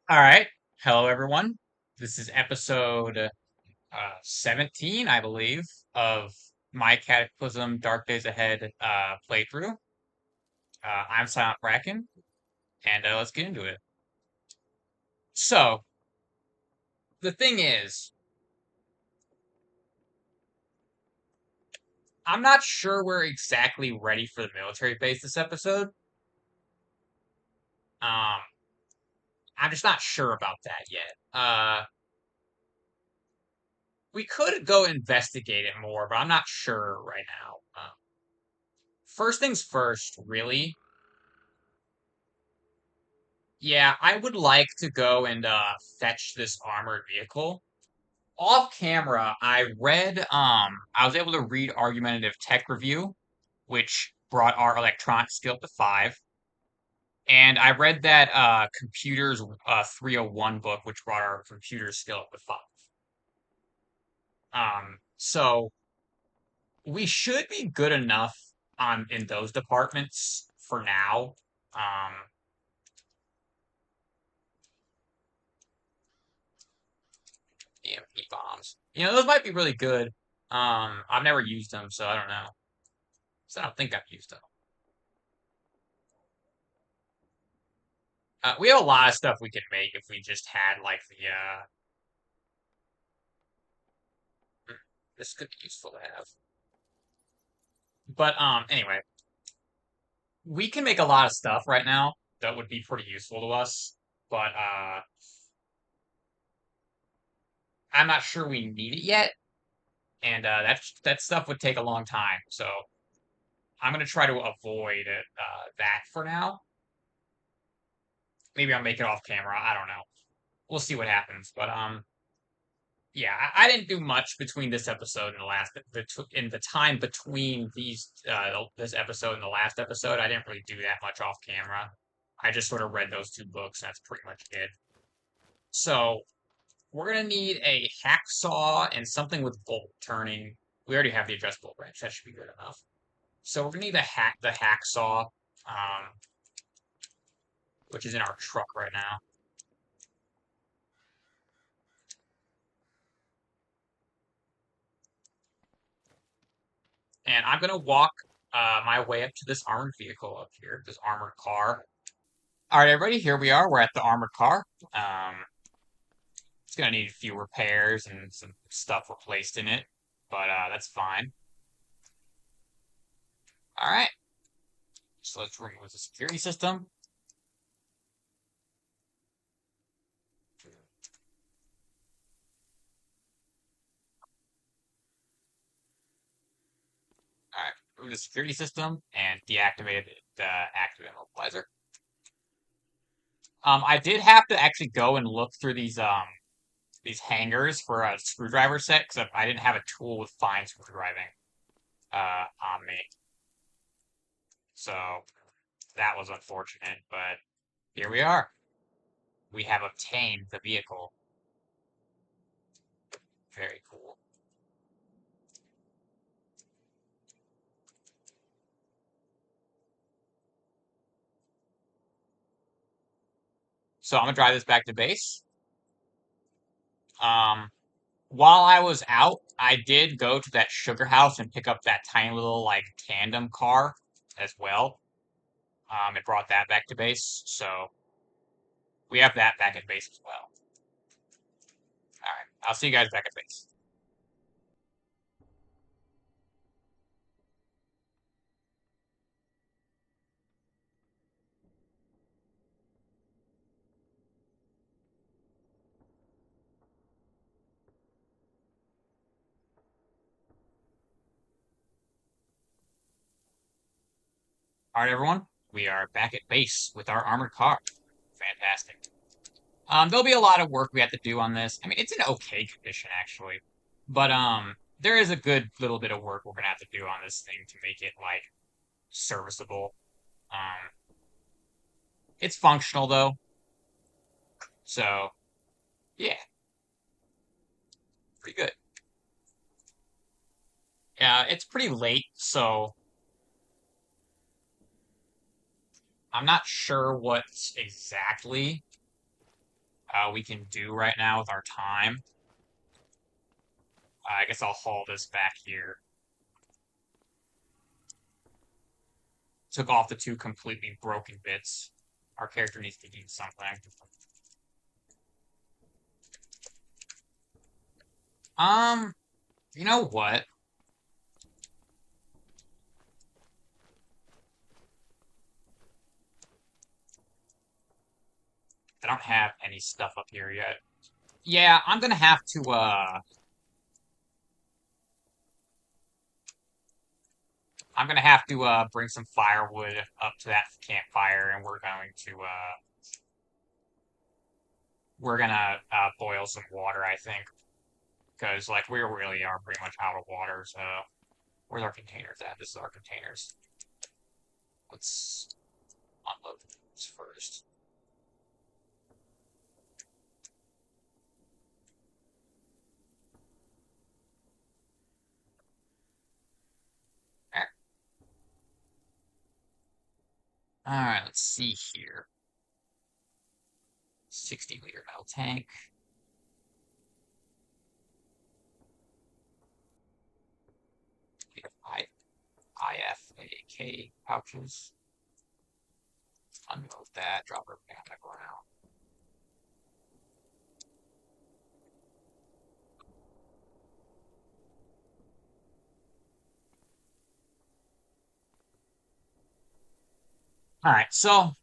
All right. Hello, everyone. This is episode 17, I believe, of my Cataclysm Dark Days Ahead playthrough. I'm Silent Bracken, and let's get into it. So, the thing is, I'm not sure we're exactly ready for the military base this episode. Um, I'm just not sure about that yet. We could go investigate it more, but I'm not sure right now. First things first, really. Yeah, I would like to go and fetch this armored vehicle. Off camera, I was able to read Argumentative Tech Review, which brought our electronic skill up to 5. And I read that Computers 301 book, which brought our computer skill up to 5. So we should be good enough in those departments for now. Um, EMP bombs. Those might be really good. I've never used them, so I don't know. So I don't think I've used them. We have a lot of stuff we could make if we just had like this could be useful to have. But anyway, we can make a lot of stuff right now that would be pretty useful to us. But I'm not sure we need it yet, and that stuff would take a long time. So I'm gonna try to avoid that for now. Maybe I'll make it off camera. I don't know. We'll see what happens. But yeah, I didn't do much between this episode and the last. In the time between this episode and the last episode, I didn't really do that much off camera. I just sort of read those two books, and that's pretty much it. So we're gonna need a hacksaw and something with bolt turning. We already have the adjustable wrench. That should be good enough. So we're gonna need the hacksaw, um, which is in our truck right now. And I'm gonna walk my way up to this armored vehicle up here, this armored car. All right, everybody, here we are. We're at the armored car. It's gonna need a few repairs and some stuff replaced in it, but that's fine. All right, so let's remove the security system. All right, remove the security system and deactivate the active immobilizer. I did have to actually go and look through these hangers for a screwdriver set because I didn't have a tool with fine screwdriving on me. So that was unfortunate, but here we are. We have obtained the vehicle. Very cool. So I'm gonna drive this back to base. Um, while I was out, I did go to that sugar house and pick up that tiny little like tandem car as well. It brought that back to base, so we have that back at base as well. All right, I'll see you guys back at base. All right, everyone, we are back at base with our armored car. Fantastic. There'll be a lot of work we have to do on this. I mean, it's in okay condition actually, but there is a good little bit of work we're gonna have to do on this thing to make it like serviceable. Um, it's functional though, so yeah, pretty good. Yeah, it's pretty late, so I'm not sure what exactly we can do right now with our time. I guess I'll haul this back here. Took off the two completely broken bits. Our character needs to eat something. You know what? I don't have any stuff up here yet. Yeah, I'm gonna have to, bring some firewood up to that campfire, and we're gonna boil some water, I think, because like we really are pretty much out of water. So where's our containers at? This is our containers. Let's unload these first. All right, let's see here. 60-liter metal tank. IFAK pouches. Unload that, drop everything on the ground. All right, so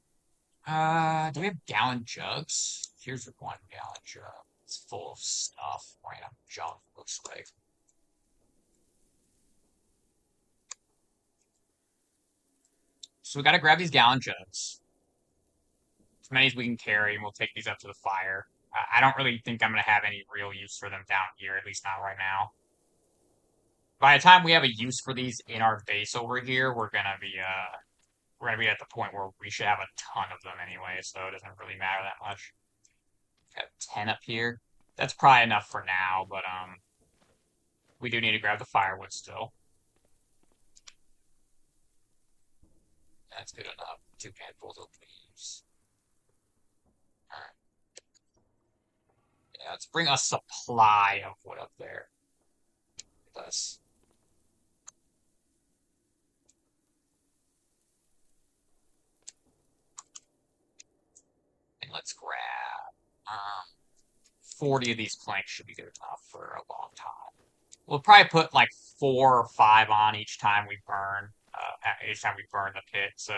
do we have gallon jugs? Here's a 1 gallon jug. It's full of stuff. Random junk, looks like. So we gotta grab these gallon jugs. As many as we can carry, and we'll take these up to the fire. I don't really think I'm gonna have any real use for them down here, at least not right now. By the time we have a use for these in our base over here, we're gonna be at the point where we should have a ton of them anyway, so it doesn't really matter that much. Got 10 up here. That's probably enough for now, but we do need to grab the firewood still. That's good enough. 2 handfuls of leaves. Alright. Yeah, let's bring a supply of wood up there with us. And let's grab 40 of these planks should be good enough for a long time. We'll probably put like 4 or 5 on each time we burn the pit, so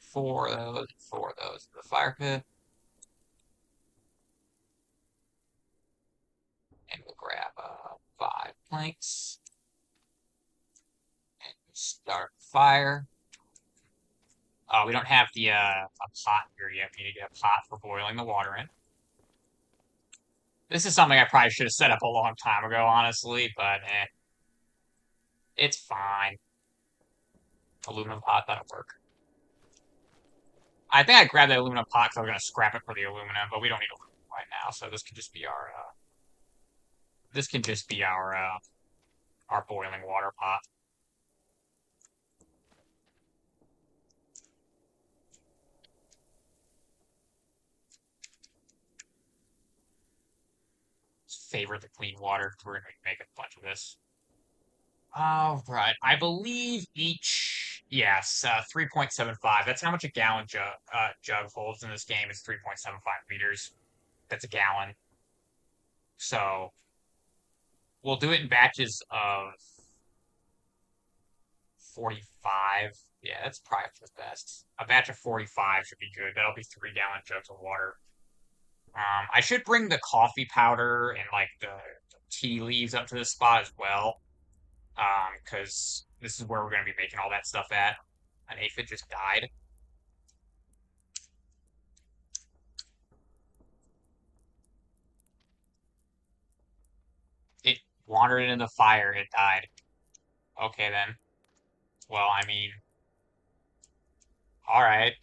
4 of those, 4 of those in the fire pit. And we'll grab 5 planks and start fire. We don't have a pot here yet. We need to get a pot for boiling the water in. This is something I probably should have set up a long time ago, honestly, but it's fine. Aluminum pot, that'll work. I think I grabbed the aluminum pot because I was going to scrap it for the aluminum, but we don't need aluminum right now, so this can just be our boiling water pot. Favor the clean water. We're going to make a bunch of this. All right. I believe yes, 3.75. That's how much a gallon jug holds in this game. It's 3.75 liters. That's a gallon. So we'll do it in batches of 45. Yeah, that's probably the best. A batch of 45 should be good. That'll be 3 gallon jugs of water. I should bring the coffee powder and like the tea leaves up to this spot as well. Because this is where we're going to be making all that stuff at. An aphid just died. It wandered into the fire, it died. Okay then. Well, I mean, alright.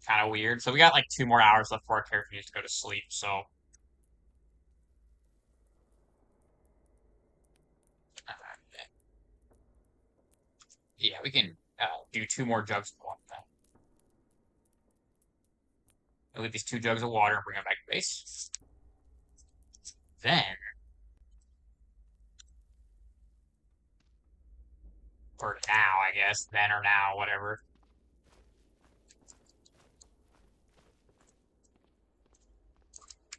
Kind of weird. So we got like 2 more hours left before our character needs to go to sleep, so Yeah, we can do 2 more jugs of water then. I'll leave these 2 jugs of water and bring them back to base. Then, or now, I guess, then or now, whatever.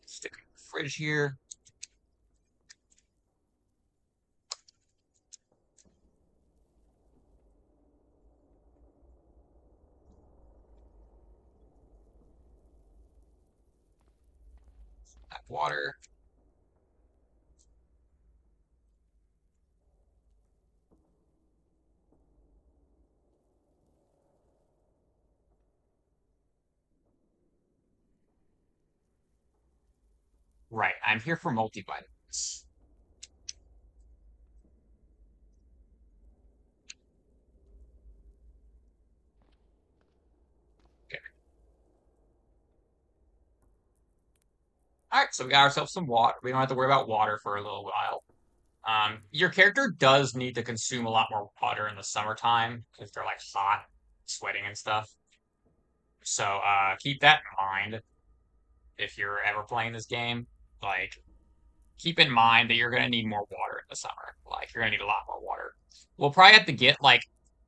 Stick it in the fridge here. Add water. Right, I'm here for multivitamins. Okay. All right, so we got ourselves some water. We don't have to worry about water for a little while. Your character does need to consume a lot more water in the summertime because they're like hot, sweating and stuff. So keep that in mind if you're ever playing this game. Like, keep in mind that you're gonna need more water in the summer. Like, you're gonna need a lot more water. We'll probably have to get like,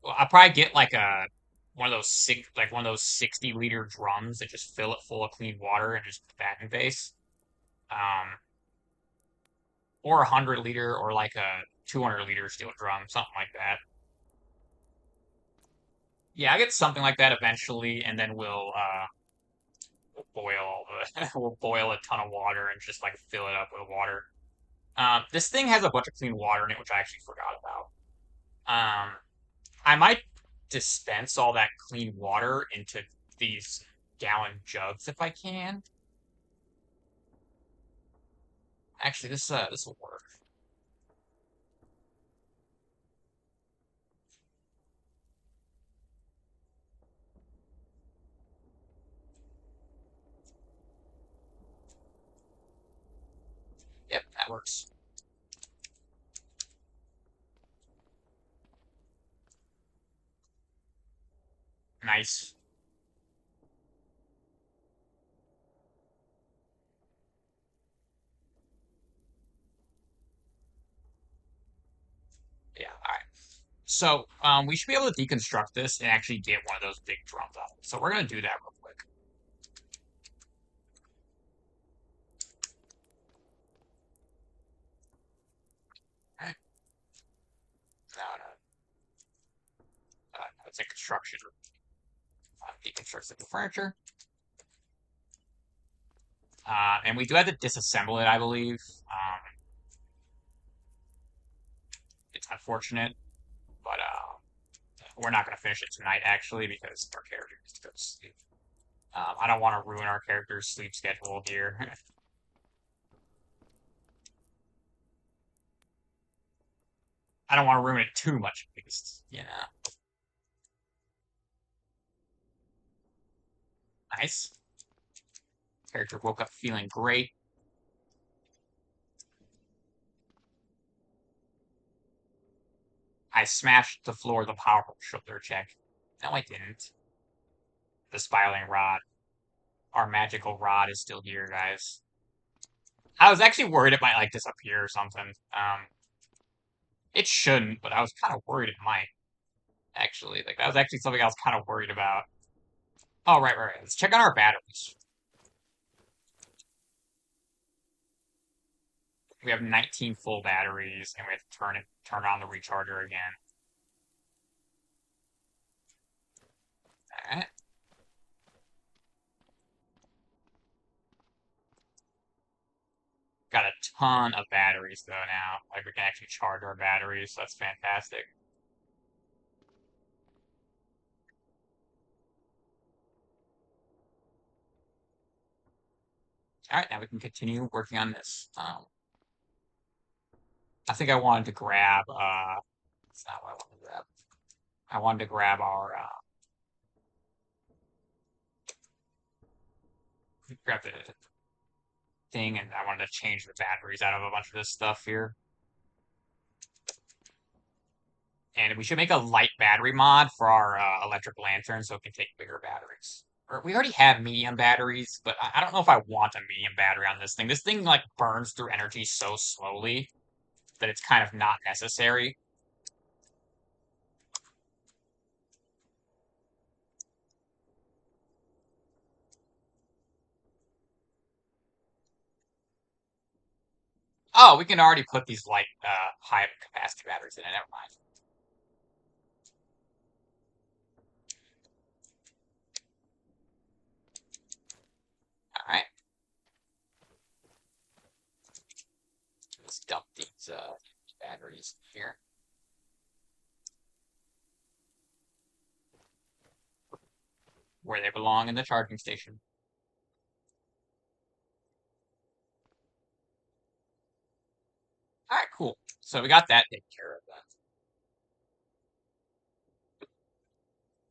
well, I'll probably get like a one of those 60-liter drums that just fill it full of clean water and just put that in base. Um, or 100 liter or like a 200-liter steel drum, something like that. Yeah, I get something like that eventually, and then we'll boil all the we'll boil a ton of water and just like fill it up with water. This thing has a bunch of clean water in it, which I actually forgot about. I might dispense all that clean water into these gallon jugs if I can. Actually, this will work. Yep, that works. Nice. Yeah, all right. So we should be able to deconstruct this and actually get one of those big drums out. So we're gonna do that real quick. Okay. No, no, it's a construction. Deconstructs the furniture. And we do have to disassemble it, I believe. It's unfortunate, but we're not going to finish it tonight, actually, because our character needs to go to sleep. I don't want to ruin our character's sleep schedule here. I don't want to ruin it too much, at least, you know. Nice. Character woke up feeling great. I smashed the floor with a powerful shoulder check. No, I didn't. The spiraling rod. Our magical rod is still here, guys. I was actually worried it might, like, disappear or something. It shouldn't, but I was kind of worried it might, actually. Like, that was actually something I was kind of worried about. Oh, right. Let's check on our batteries. We have 19 full batteries, and we have to turn on the recharger again. Alright. Got a ton of batteries, though, now. Like, we can actually charge our batteries, so that's fantastic. Alright, now we can continue working on this. I think I wanted to grab, that's not what I wanted to grab. I wanted to grab our, grab the thing, and I wanted to change the batteries out of a bunch of this stuff here. And we should make a light battery mod for our electric lantern so it can take bigger batteries. Or we already have medium batteries, but I don't know if I want a medium battery on this thing. This thing like burns through energy so slowly that it's kind of not necessary. Oh, we can already put these light high capacity batteries in it. Never mind. All right. Let's dump these batteries here. Where they belong in the charging station. All right, cool. So we got that taken care of then.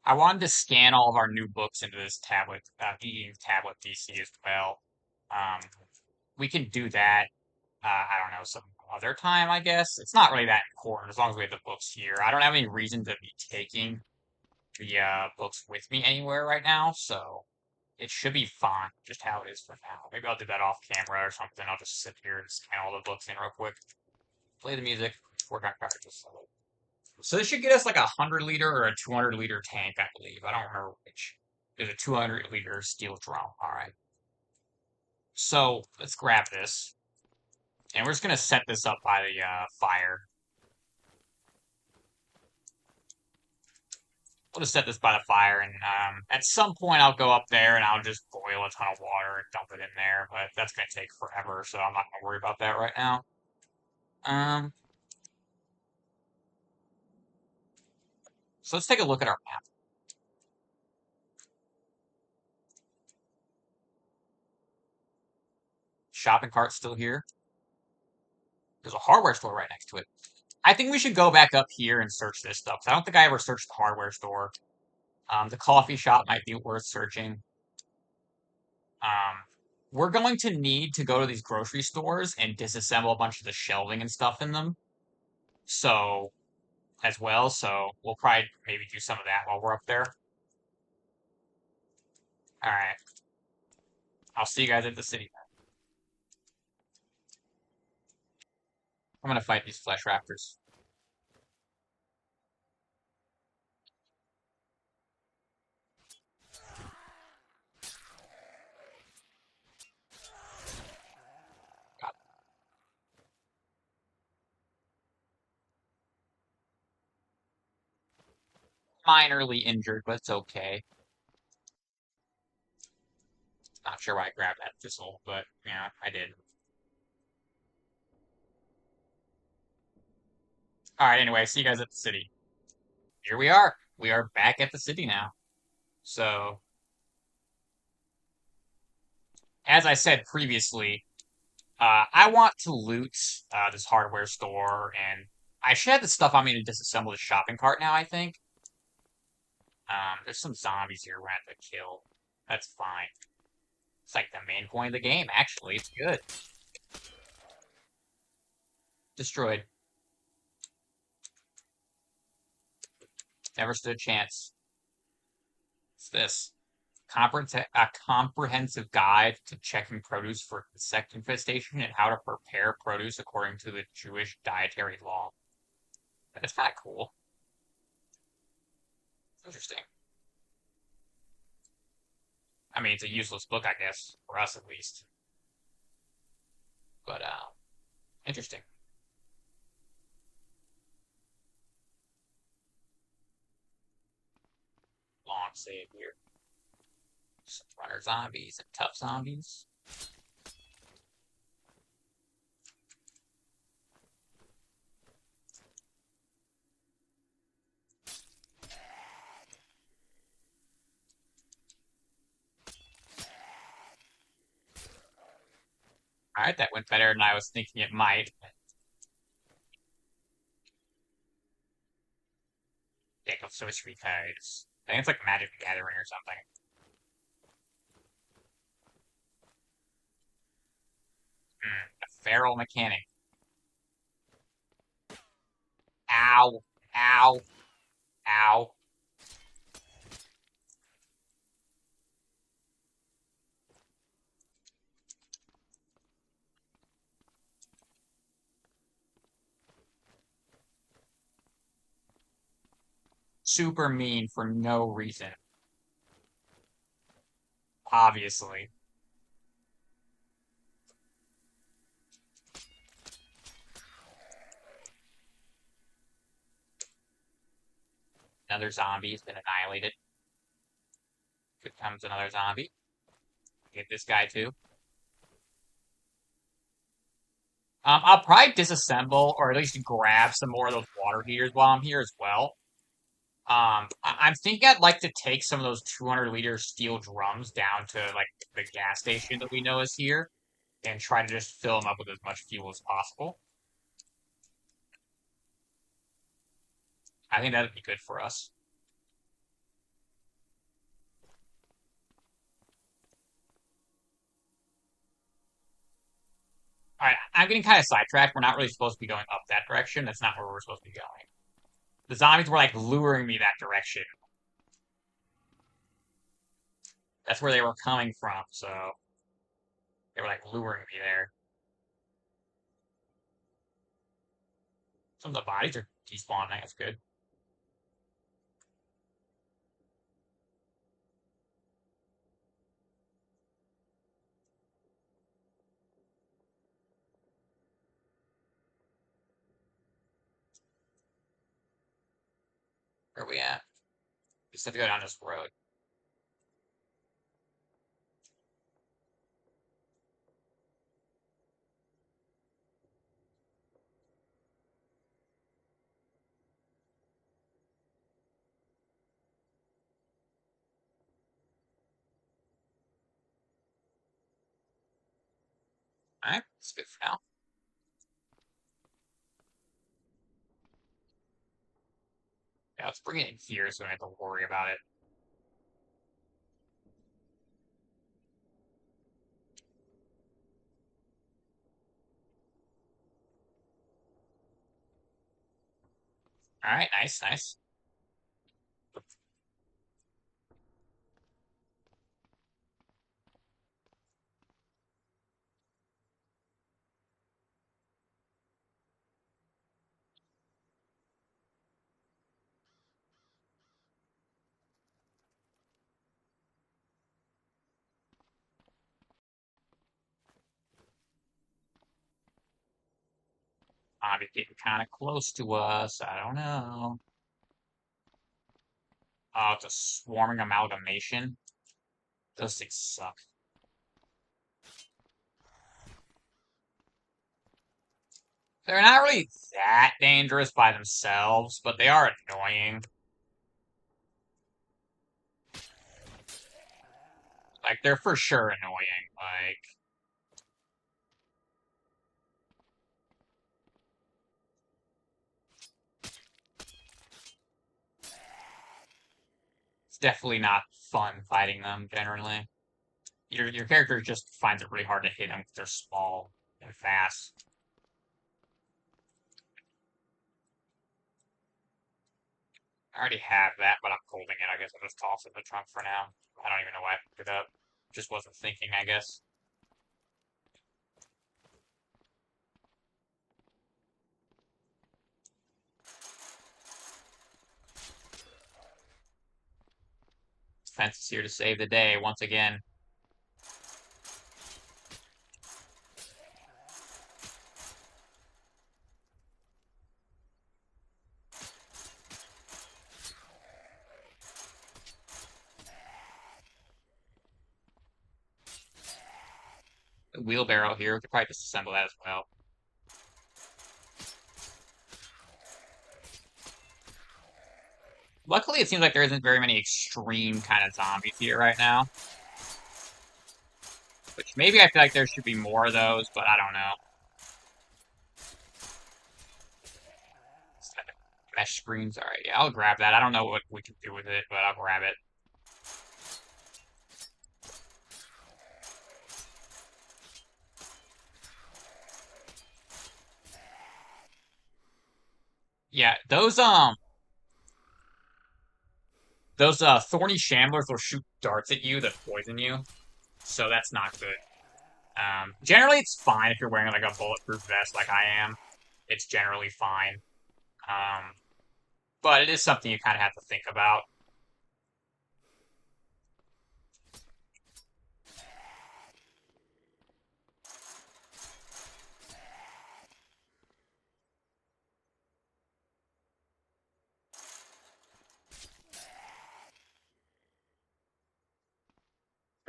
I wanted to scan all of our new books into this tablet, tablet PC as well. Um, we can do that. I don't know, some other time, I guess. It's not really that important as long as we have the books here. I don't have any reason to be taking the books with me anywhere right now, so it should be fine, just how it is for now. Maybe I'll do that off camera or something. I'll just sit here and scan all the books in real quick. Play the music, work on cartridges. So this should get us like a 100 liter or a 200 liter tank, I believe. I don't remember which. There's a 200 liter steel drum. All right. So let's grab this. And we're just going to set this up by the fire. We'll just set this by the fire, and at some point I'll go up there and I'll just boil a ton of water and dump it in there, but that's going to take forever, so I'm not going to worry about that right now. Um, so let's take a look at our map. Shopping cart's still here. There's a hardware store right next to it. I think we should go back up here and search this stuff. I don't think I ever searched the hardware store. The coffee shop might be worth searching. We're going to need to go to these grocery stores and disassemble a bunch of the shelving and stuff in them. So, as well. So we'll probably maybe do some of that while we're up there. All right. I'll see you guys at the city. I'm gonna fight these flesh raptors. Got minorly injured, but it's okay. Not sure why I grabbed that thistle, but yeah, I did. All right. Anyway, see you guys at the city. Here we are. We are back at the city now. So, as I said previously, I want to loot this hardware store, and I should have the stuff on me to disassemble the shopping cart now, I think. There's some zombies here we're gonna have to kill. That's fine. It's like the main point of the game, actually. It's good. Destroyed. Never stood a chance. What's this? A comprehensive guide to checking produce for insect infestation and how to prepare produce according to the Jewish dietary law. That's kind of cool. Interesting. I mean, it's a useless book, I guess, for us at least. But, interesting. Long save here. Some runner zombies and tough zombies. Alright, that went better than I was thinking it might. Deck of sorcery cards. I think it's like Magic the Gathering or something. A feral mechanic. Ow. Ow. Ow. Super mean for no reason. Obviously. Another zombie has been annihilated. Here comes another zombie. Get this guy too. I'll probably disassemble or at least grab some more of those water heaters while I'm here as well. I'm thinking I'd like to take some of those 200-liter steel drums down to like the gas station that we know is here and try to just fill them up with as much fuel as possible. I think that'd be good for us. All right, I'm getting kind of sidetracked. We're not really supposed to be going up that direction. That's not where we're supposed to be going. The zombies were like luring me that direction. That's where they were coming from, so they were like luring me there. Some of the bodies are despawning. That's good. Where are we at? We just have to go down this road. All right, that's good for now. Yeah, let's bring it in here so we don't have to worry about it. All right, nice, nice. Obviously getting kind of close to us. I don't know. Oh, it's a swarming amalgamation. Those things suck. They're not really that dangerous by themselves, but they are annoying. Like, they're for sure annoying. Like, it's definitely not fun fighting them, generally. Your character just finds it really hard to hit them because they're small and fast. I already have that, but I'm holding it. I guess I'll just toss it in the trunk for now. I don't even know why I picked it up. Just wasn't thinking, I guess. Fence is here to save the day once again. The wheelbarrow here, we could probably disassemble that as well. Luckily, it seems like there isn't very many extreme kind of zombies here right now. Which maybe I feel like there should be more of those, but I don't know. Mesh screens, alright, yeah, I'll grab that. I don't know what we can do with it, but I'll grab it. Yeah, those Those thorny shamblers will shoot darts at you that poison you, so that's not good. Generally, it's fine if you're wearing like a bulletproof vest like I am. It's generally fine. Um, but it is something you kind of have to think about.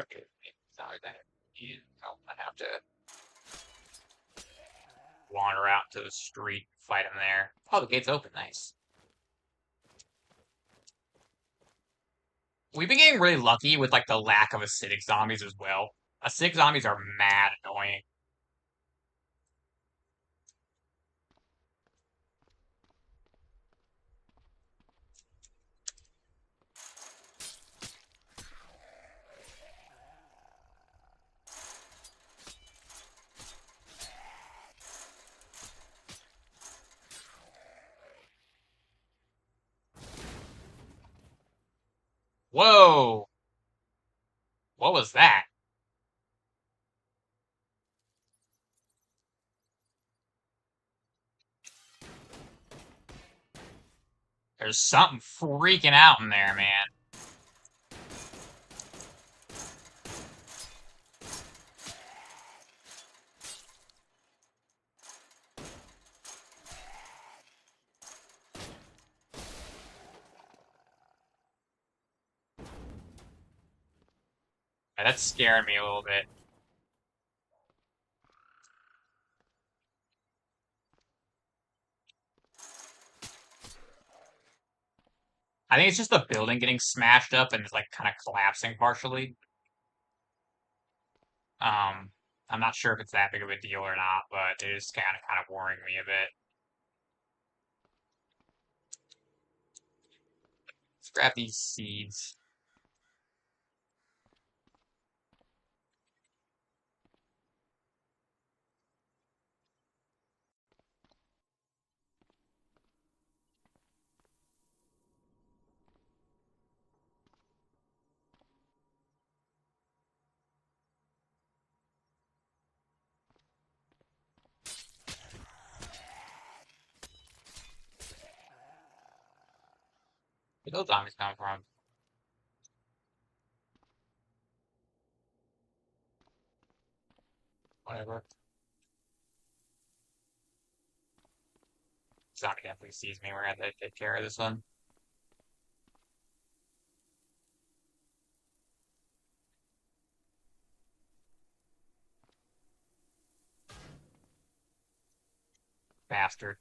Okay, sorry that I have to wander out to the street, fight him there. Oh, the gate's open. Nice. We've been getting really lucky with like the lack of acidic zombies as well. Acidic zombies are mad annoying. Whoa! What was that? There's something freaking out in there, man. That's scaring me a little bit. I think it's just the building getting smashed up and it's like kind of collapsing partially. I'm not sure if it's that big of a deal or not, but it is kind of worrying me a bit. Let's grab these seeds. Where those zombies come from? Whatever. Zombie definitely sees me. We're gonna have to take care of this one. Bastard.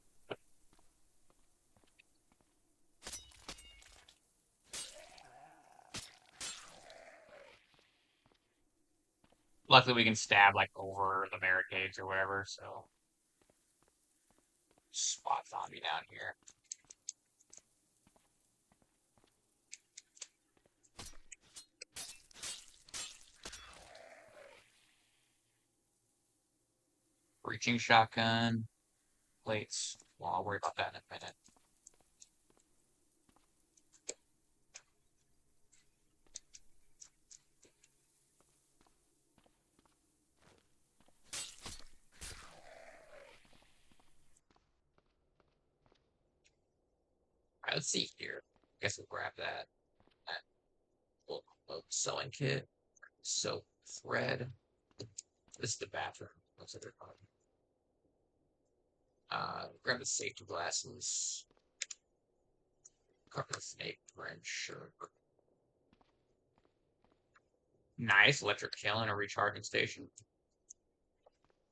Luckily, we can stab like over the barricades or whatever. So, spot zombie down here. Breaching shotgun. Plates. Well, I'll worry about that in a minute. All right, let's see here. Guess we'll grab that. Sewing kit. Soap thread. This is the bathroom. Looks like they're fun. Grab the safety glasses. Cover the snake wrench. Sure. Nice. Electric kiln, a recharging station.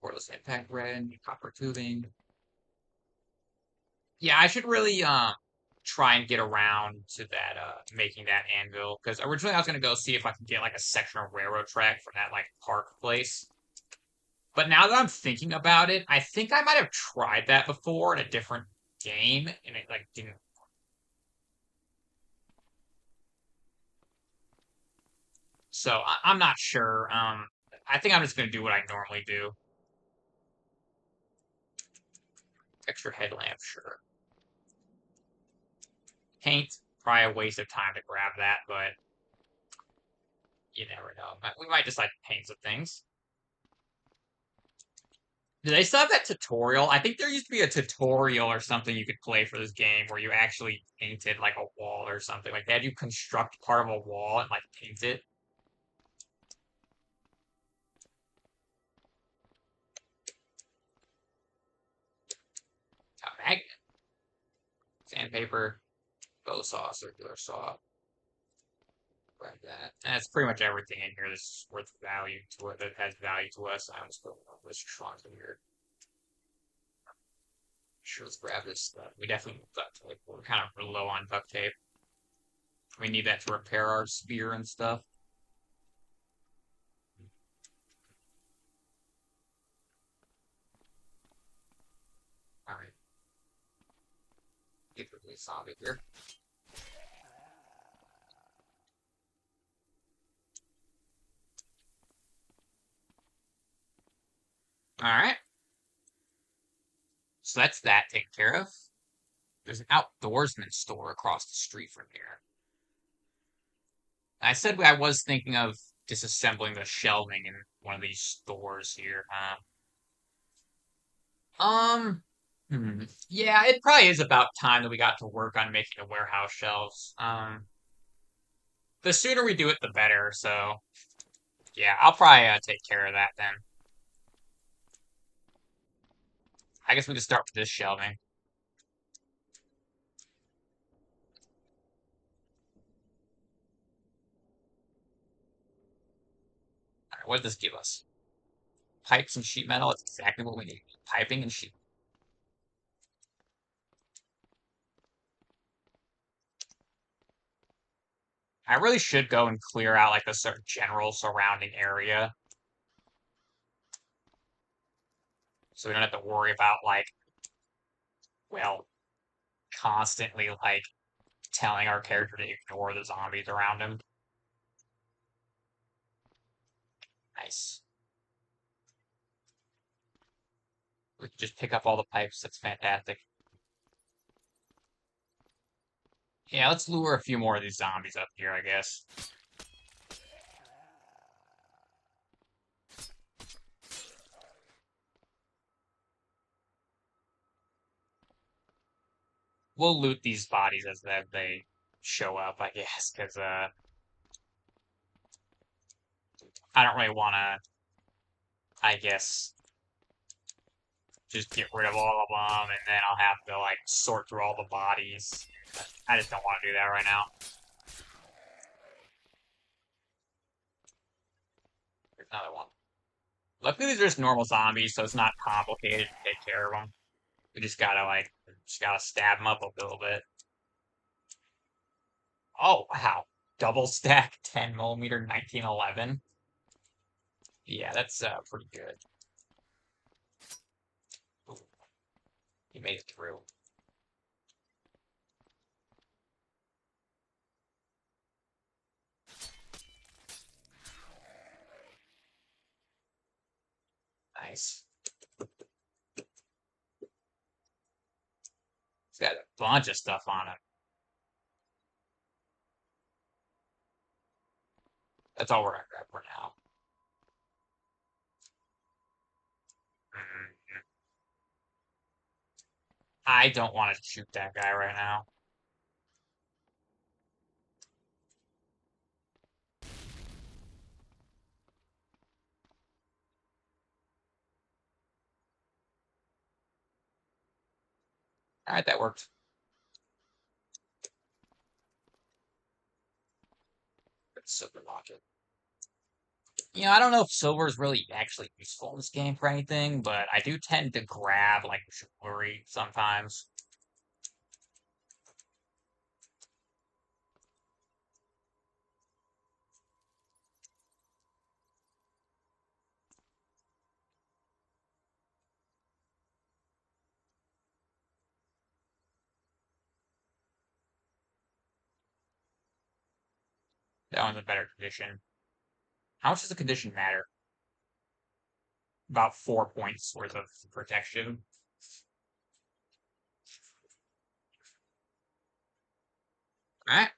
Cordless impact wrench. Copper tubing. Yeah, I should really try and get around to that making that anvil, because originally I was gonna go see if I could get like a section of railroad track from that like park place. But now that I'm thinking about it, I think I might have tried that before in a different game, and it like didn't. So I'm not sure. I think I'm just gonna do what I normally do. Extra headlamp, sure. Paint, Probably a waste of time to grab that, but you never know. We might just like paint some things. Do they still have that tutorial? I think there used to be a tutorial or something you could play for this game where you actually painted like a wall or something. Like they had you construct part of a wall and like paint it. A magnet, sandpaper, bow saw, circular saw. Grab that. And that's pretty much everything in here that's worth value to it, that has value to us. I almost put this trunk in here. Sure, let's grab this stuff. We definitely need duct tape. We're kind of low on duct tape. We need that to repair our spear and stuff. Alright. Get rid of the zombie here. Alright. So that's that taken care of. There's an outdoorsman store across the street from here. I said I was thinking of disassembling the shelving in one of these stores here. Yeah, it probably is about time that we got to work on making the warehouse shelves. The sooner we do it, the better. So, yeah, I'll probably take care of that then. I guess we can start with this shelving. All right, what does this give us? Pipes and sheet metal. That's exactly what we need. Piping and sheet. I really should go and clear out like the sort of general surrounding area, so we don't have to worry about like, well, constantly like telling our character to ignore the zombies around him. Nice. We can just pick up all the pipes. That's fantastic. Yeah, let's lure a few more of these zombies up here, I guess. We'll loot these bodies as they show up, I guess, because I don't really want to, I guess, just get rid of all of them, and then I'll have to like sort through all the bodies. I just don't want to do that right now. There's another one. Luckily, these are just normal zombies, so it's not complicated to take care of them. We just gotta stab them up a little bit. Oh, wow. Double stack 10mm 1911. Yeah, that's pretty good. Ooh, he made it through. Nice. He's got a bunch of stuff on him. That's all we're gonna grab for now. Mhm. I don't want to shoot that guy right now. All right, that worked. Silver locket. I don't know if silver is really actually useful in this game for anything, but I do tend to grab like jewelry sometimes. That one's in better condition. How much does the condition matter? About 4 points worth of protection. Alright.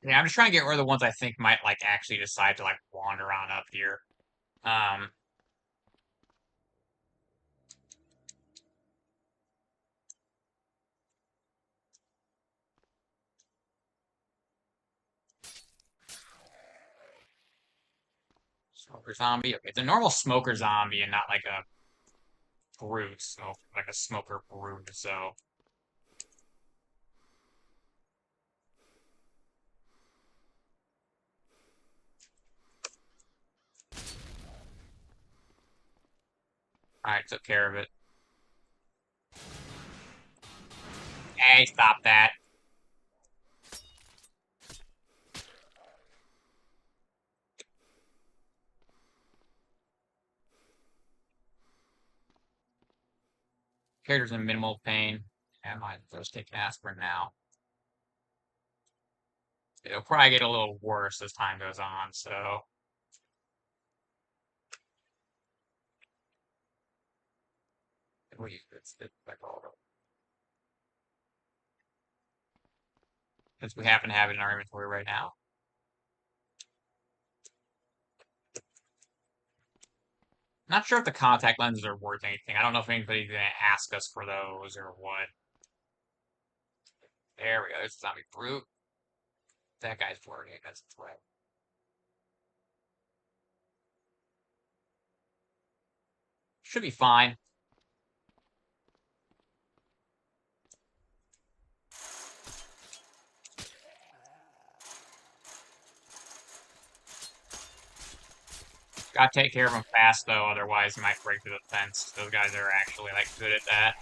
Yeah, I'm just trying to get rid of the ones I think might, like, actually decide to, like, wander on up here. Smoker zombie. Okay, it's a normal smoker zombie and not like a brute, so like a smoker brute, so. Alright, took care of it. Hey, stop that. Character's in minimal pain. I might just take aspirin now. It'll probably get a little worse as time goes on, so. It's like since we happen to have it in our inventory right now. Not sure if the contact lenses are worth anything. I don't know if anybody's gonna ask us for those or what. There we go. There's a zombie brute. That guy's working. That's the threat. Should be fine. Gotta take care of him fast, though, otherwise he might break through the fence. Those guys are actually, like, good at that.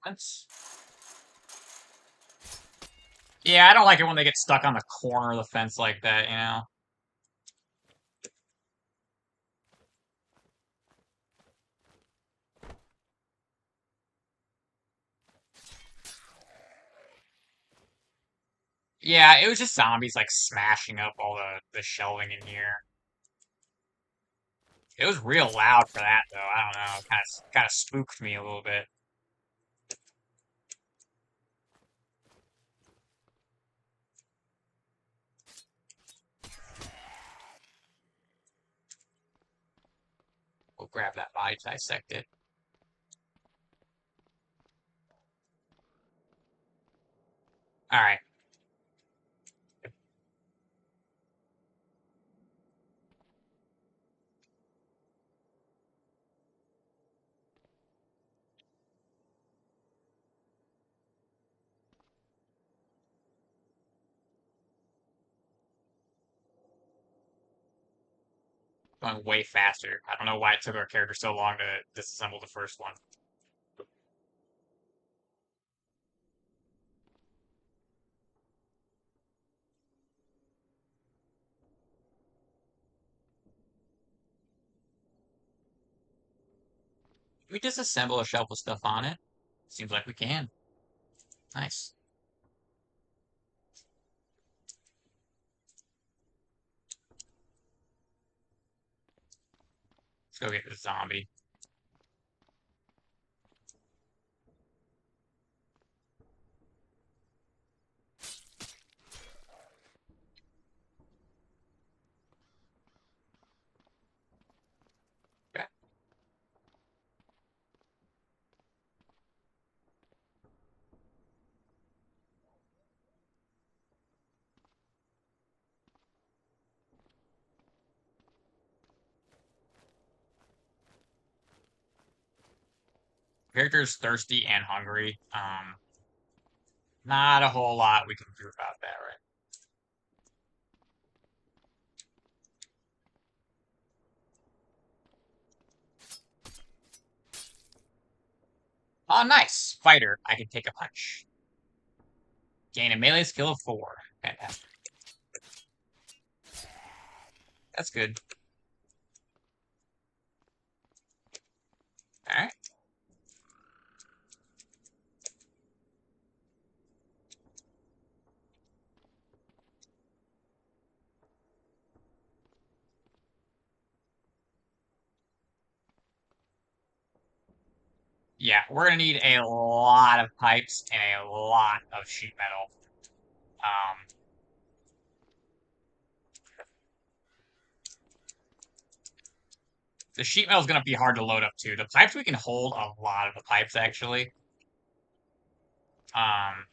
That's... Yeah, I don't like it when they get stuck on the corner of the fence like that, you know? Yeah, it was just zombies, like, smashing up all the shelving in here. It was real loud for that, though. I don't know. Kind of spooked me a little bit. We'll grab that body, dissect it. Alright. Going way faster. I don't know why it took our character so long to disassemble the first one. Can we disassemble a shelf with stuff on it? Seems like we can. Nice. Let's go get this zombie. Okay. Character's thirsty and hungry. Not a whole lot we can do about that, right? Oh, nice. Fighter. I can take a punch. Gain a melee skill of 4. Fantastic. That's good. Alright. Yeah, we're gonna need a lot of pipes and a lot of sheet metal. Um, the sheet metal is gonna be hard to load up too. The pipes we can hold a lot of the pipes actually. Um,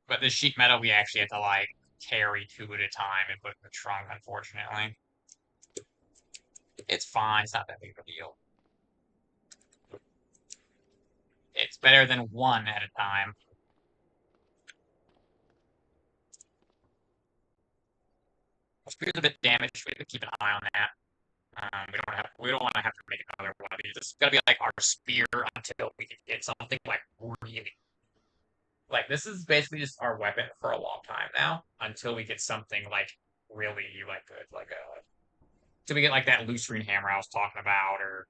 but the sheet metal we actually have to like carry 2 at a time and put in the trunk, unfortunately. It's fine, it's not that big of a deal. It's better than 1 at a time. Spear's a bit damaged, we have to keep an eye on that. We don't want to have to make another one of these. It's gotta be like our spear until we can get something like really. Like this is basically just our weapon for a long time now until we get something like really like good, like a. Till we get like that loose green hammer I was talking about, or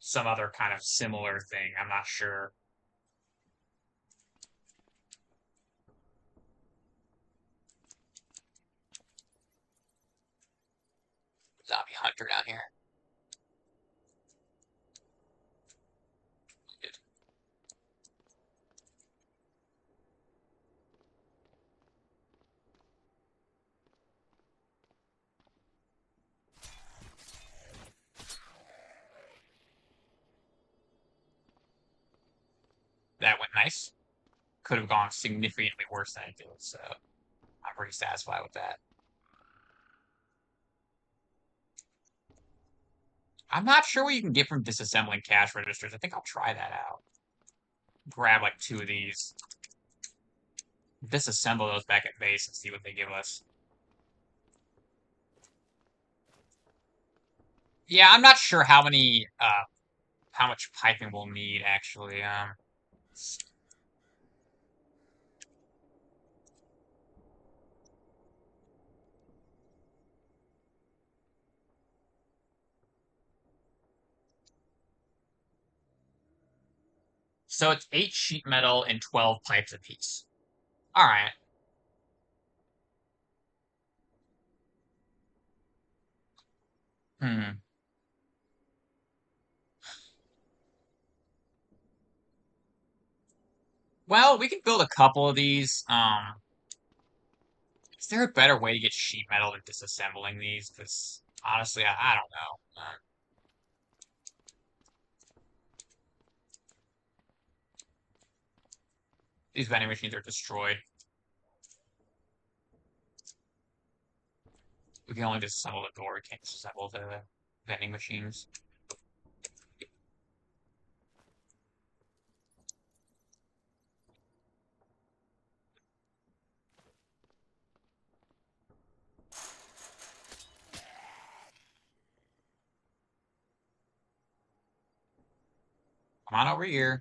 some other kind of similar thing. I'm not sure. Zombie hunter down here. That went nice. Could have gone significantly worse than it did, so I'm pretty satisfied with that. I'm not sure what you can get from disassembling cash registers. I think I'll try that out. Grab like 2 of these. Disassemble those back at base and see what they give us. Yeah, I'm not sure how much piping we'll need actually. So it's 8 sheet metal and 12 pipes apiece. All right. Hmm. Well, we can build a couple of these. Is there a better way to get sheet metal than disassembling these? Because honestly, I don't know. These vending machines are destroyed. We can only disassemble the door. We can't disassemble the vending machines. Come on over here.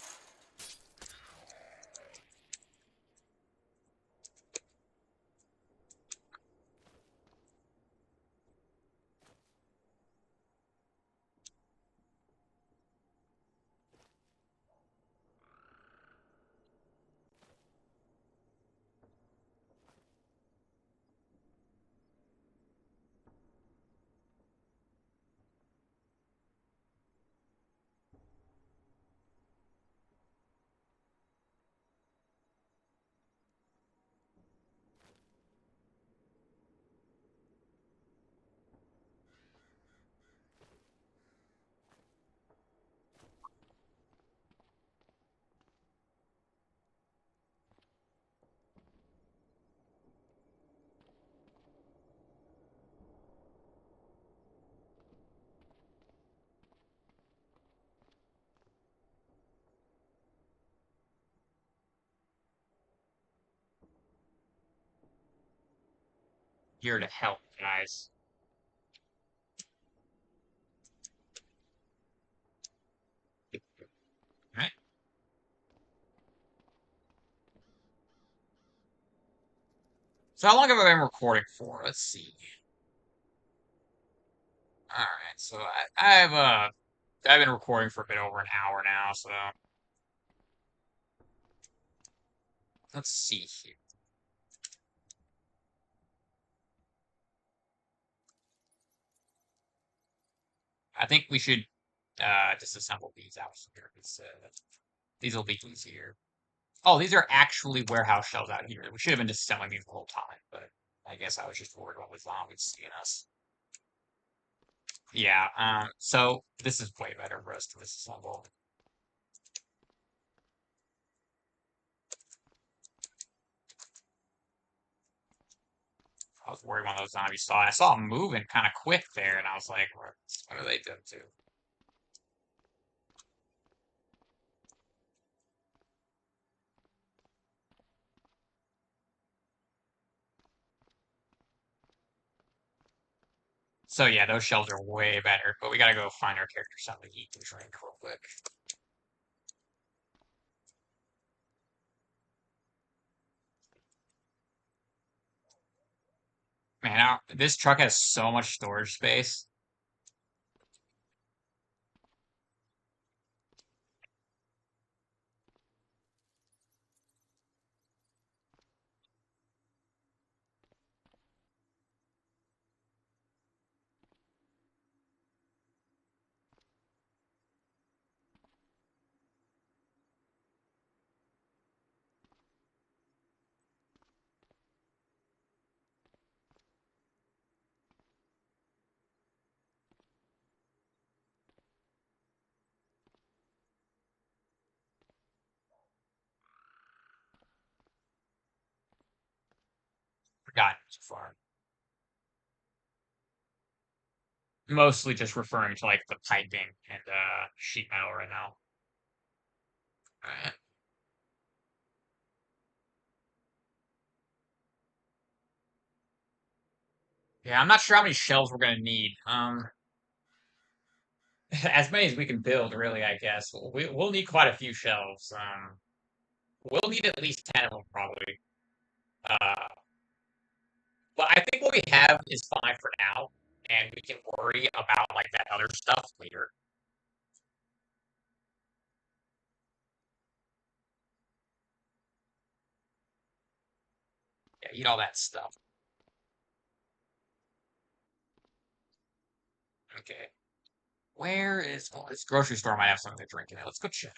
here to help, guys. All right. So how long have I been recording for? Let's see. All right. So I've been recording for a bit over an hour now. So let's see here. I think we should disassemble these out here. These will be easier. Oh, these are actually warehouse shells out here. We should have been disassembling these the whole time, but I guess I was just worried about the zombies seeing us. Yeah, so this is way better for us to disassemble. I was worried one of those zombies saw it. I saw them moving kind of quick there, and I was like, what are they doing to? So yeah, those shells are way better, but we gotta go find our character something to eat and drink real quick. Man, this truck has so much storage space. Forgotten so far. Mostly just referring to like the piping and sheet metal right now. Alright. Yeah, I'm not sure how many shells we're gonna need. As many as we can build, really, I guess. We'll need quite a few shelves. We'll need at least 10 of them probably. Uh, but I think what we have is fine for now, and we can worry about like that other stuff later. Yeah, eat all that stuff. Okay. Where is? Oh, this grocery store might have something to drink in it. Let's go check.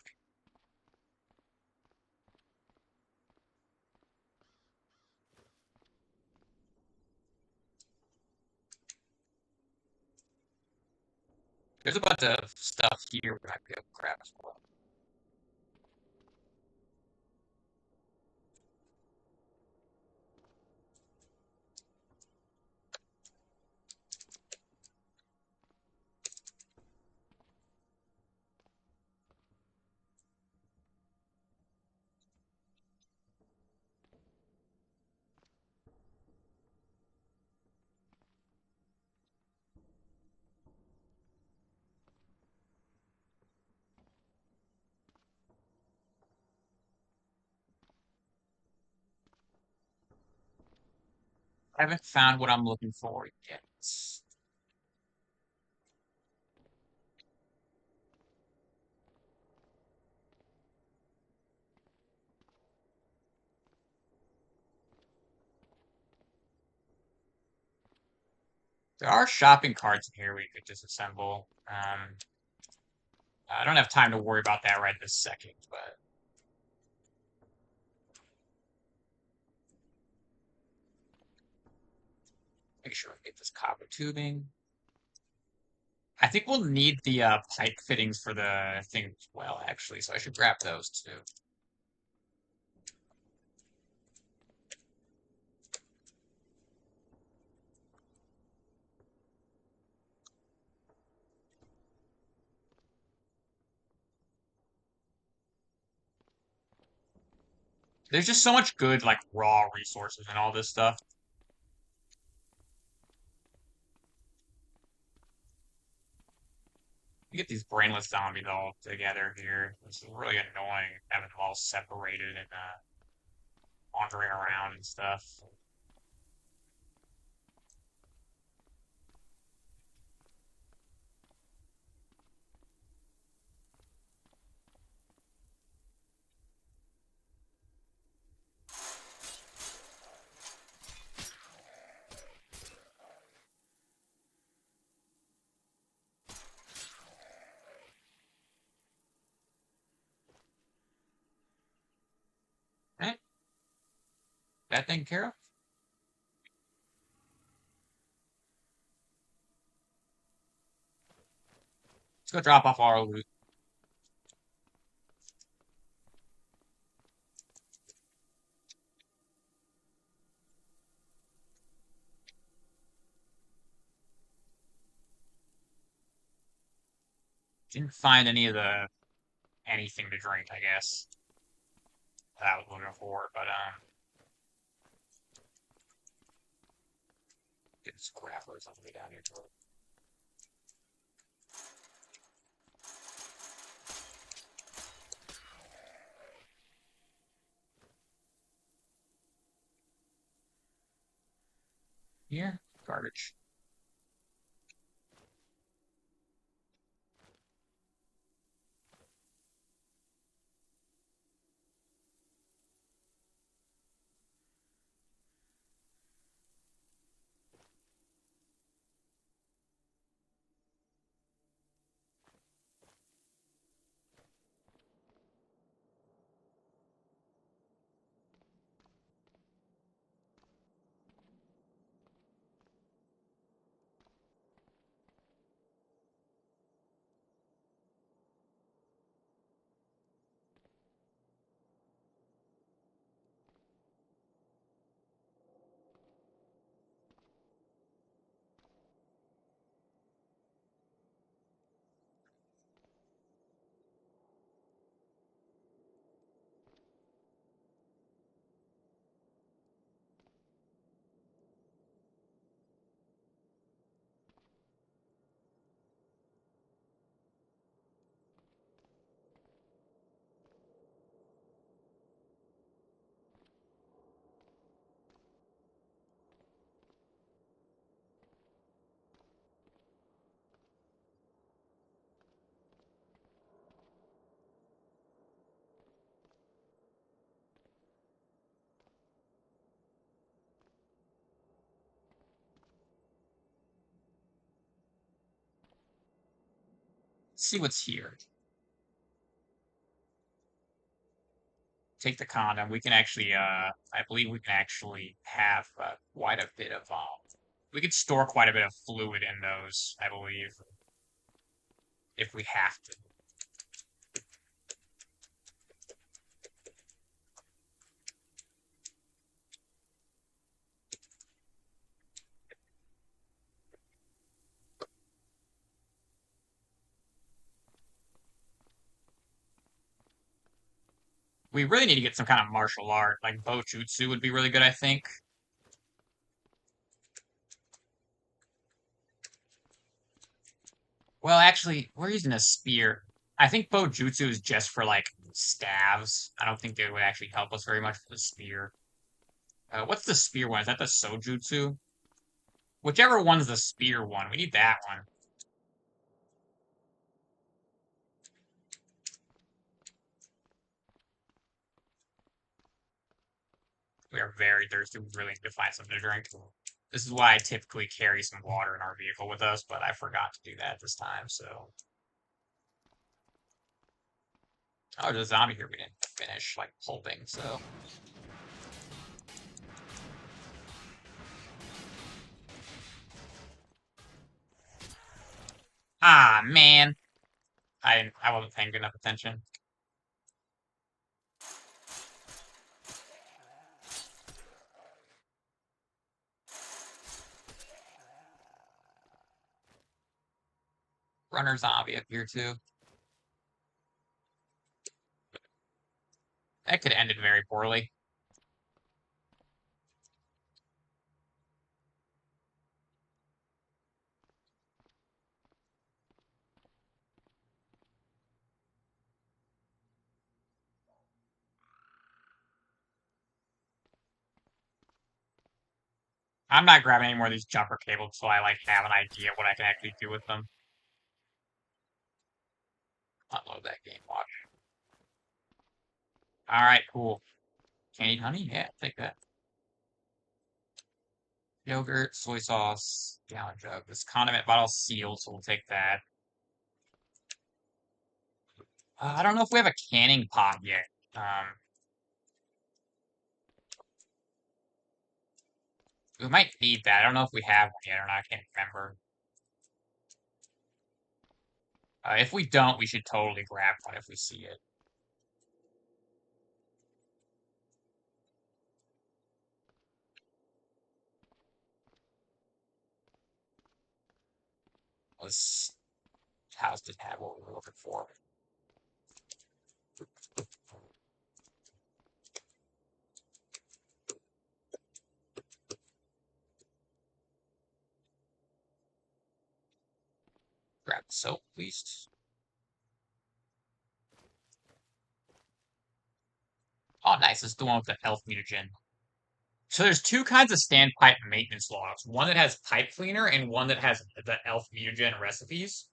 There's a bunch of stuff here we might be able to grab as well. I haven't found what I'm looking for yet. There are shopping carts in here we could disassemble. I don't have time to worry about that right this second, but make sure we get this copper tubing. I think we'll need the pipe fittings for the thing as well, actually, so I should grab those too. There's just so much good like raw resources and all this stuff. You get these brainless zombies all together here. It's really annoying having them all separated and wandering around and stuff. Eh, that taken care of? Let's go drop off our loot. Didn't find any of the anything to drink, I guess, that I was looking for, but get this crap or something down here. Here, garbage. Let's see what's here. Take the condom. We can actually, I believe we can actually have quite a bit of, we could store quite a bit of fluid in those, I believe, if we have to. We really need to get some kind of martial art, like Bojutsu would be really good, I think. Well, actually, we're using a spear. I think Bojutsu is just for, like, staves. I don't think it would actually help us very much for the spear. What's the spear one? Is that the Sojutsu? Whichever one's the spear one. We need that one. We are very thirsty. We really need to find something to drink. This is why I typically carry some water in our vehicle with us, but I forgot to do that this time, so. Oh, there's a zombie here we didn't finish, like, pulping, so. Ah, man. I wasn't paying good enough attention. Runner zombie up here, too. That could have ended very poorly. I'm not grabbing any more of these jumper cables until I like have an idea what I can actually do with them. Unload that game watch. All right, cool. Candied honey? Yeah, take that. Yogurt, soy sauce, gallon jug. This condiment bottle sealed, so we'll take that. I don't know if we have a canning pot yet. We might need that. I don't know if we have one yet or not. I can't remember. If we don't, we should totally grab one if we see it. This house didn't have what we were looking for. Grab the soap, please. Oh, nice. This is the one with the elf mutagen. So there's two kinds of standpipe maintenance logs. One that has pipe cleaner and one that has the elf mutagen recipes.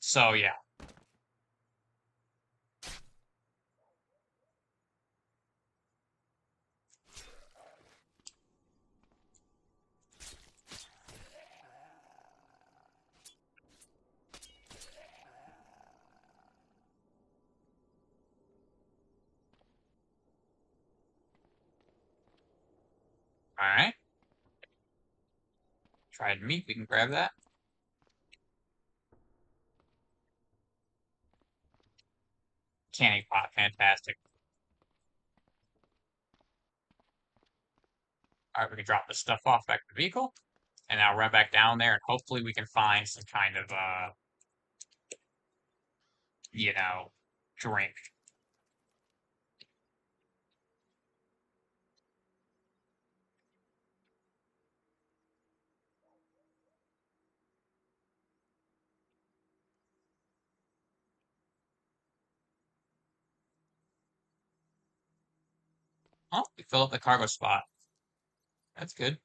So yeah. Alright. Tried meat, we can grab that. Canning pot, fantastic. Alright, we can drop this stuff off back to the vehicle. And now run back down there and hopefully we can find some kind of drink. Oh, we fill up the cargo spot. That's good.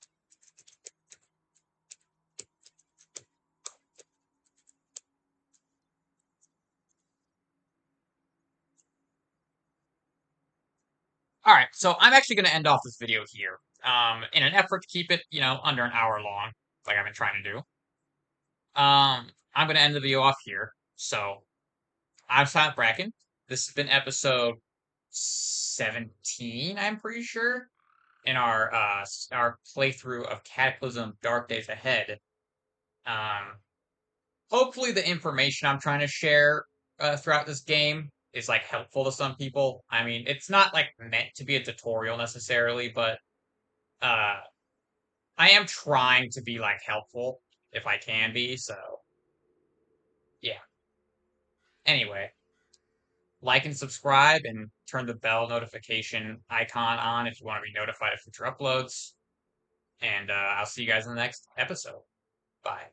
Alright, so I'm actually going to end off this video here. In an effort to keep it, under an hour long, like I've been trying to do. I'm going to end the video off here. So, I'm Silent Bracken. This has been episode 17, I'm pretty sure, in our playthrough of Cataclysm Dark Days Ahead. Hopefully the information I'm trying to share throughout this game is like helpful to some people. I mean, it's not like meant to be a tutorial necessarily, but uh, I am trying to be like helpful if I can be. So yeah. Anyway, like and subscribe and turn the bell notification icon on if you want to be notified of future uploads. And I'll see you guys in the next episode. Bye.